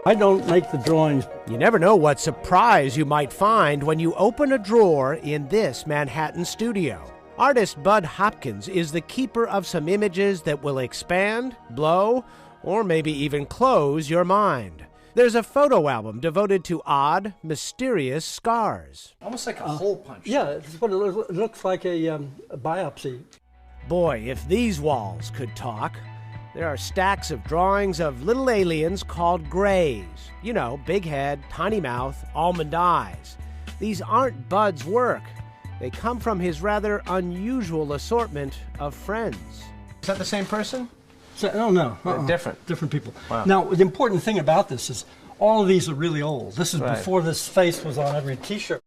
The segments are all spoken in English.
I don't make the drawings. You never know what surprise you might find when you open a drawer in this Manhattan studio. Artist Bud Hopkins is the keeper of some images that will expand, blow, or maybe even close your mind. There's a photo album devoted to odd, mysterious scars. Almost like a hole punch. Yeah, it's what it looks like a biopsy. Boy, if these walls could talk. There are stacks of drawings of little aliens called grays. You know, big head, tiny mouth, almond eyes. These aren't Bud's work. They come from his rather unusual assortment of friends. Is that the same person? So, no. Different. Different people. Wow. Now, the important thing about this is all of these are really old. This is Right. before this face was on every T-shirt.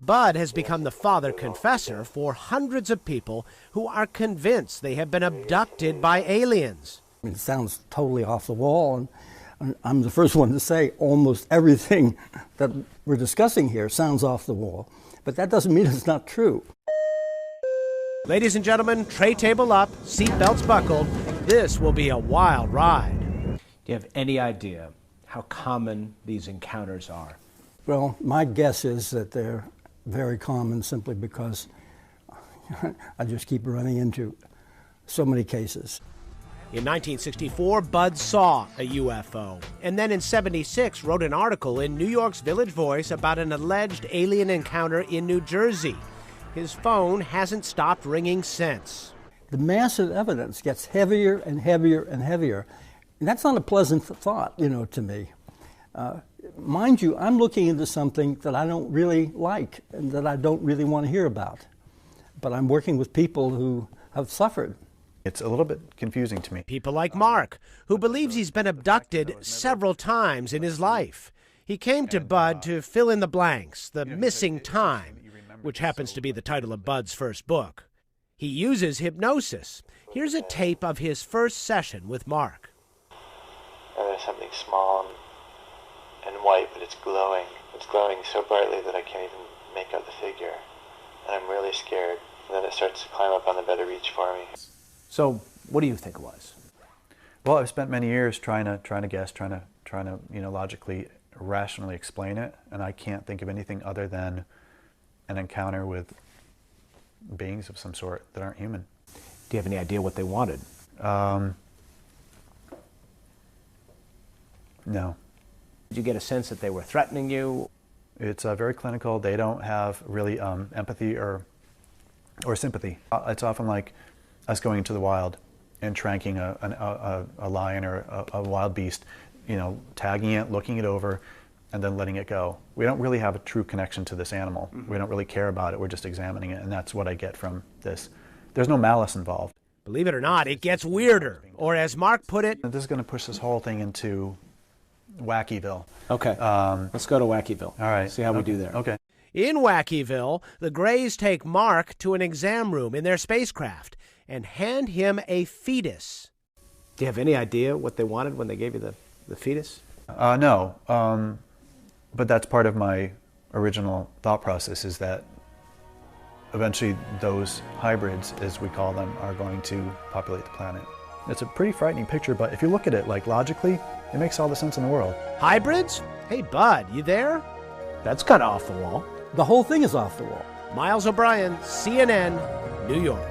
Bud has become the father confessor for hundreds of people who are convinced they have been abducted by aliens. I mean, it sounds totally off the wall, and I'm the first one to say almost everything that we're discussing here sounds off the wall. But that doesn't mean it's not true. Ladies and gentlemen, tray table up, seatbelts buckled. This will be a wild ride. Do you have any idea how common these encounters are? Well, my guess is that they're very common simply because I just keep running into so many cases. In 1964, Bud saw a UFO, and then in '76 wrote an article in New York's Village Voice about an alleged alien encounter in New Jersey. His phone hasn't stopped ringing since. The massive evidence gets heavier and heavier and heavier, and that's not a pleasant thought, to me. Mind you, I'm looking into something that I don't really like and that I don't really want to hear about. But I'm working with people who have suffered. It's a little bit confusing to me. People like Mark, who believes he's been abducted several times in his life. He came to Bud to fill in the blanks, the missing time, which happens to be the title of Bud's first book. He uses hypnosis. Here's a tape of his first session with Mark. There's something small and white, but it's glowing. It's glowing so brightly that I can't even make out the figure. And I'm really scared. And then it starts to climb up on the bed of reach for me. So, what do you think it was? Well, I've spent many years trying to guess, trying to logically, rationally explain it, and I can't think of anything other than an encounter with beings of some sort that aren't human. Do you have any idea what they wanted? No. Did you get a sense that they were threatening you? It's very clinical. They don't have really empathy or sympathy. It's often like us going into the wild and tranking a lion or a wild beast, tagging it, looking it over, and then letting it go. We don't really have a true connection to this animal. Mm-hmm. We don't really care about it. We're just examining it, and that's what I get from this. There's no malice involved. Believe it or not, it gets weirder. Or as Mark put it, this is going to push this whole thing into Wackyville. Okay, let's go to Wackyville. All right. See how we do there. Okay. In Wackyville, the Greys take Mark to an exam room in their spacecraft and hand him a fetus. Do you have any idea what they wanted when they gave you the fetus? No, but that's part of my original thought process, is that eventually those hybrids, as we call them, are going to populate the planet. It's a pretty frightening picture, but if you look at it logically, it makes all the sense in the world. Hybrids? Hey, Bud, you there? That's kind of off the wall. The whole thing is off the wall. Miles O'Brien, CNN, New York.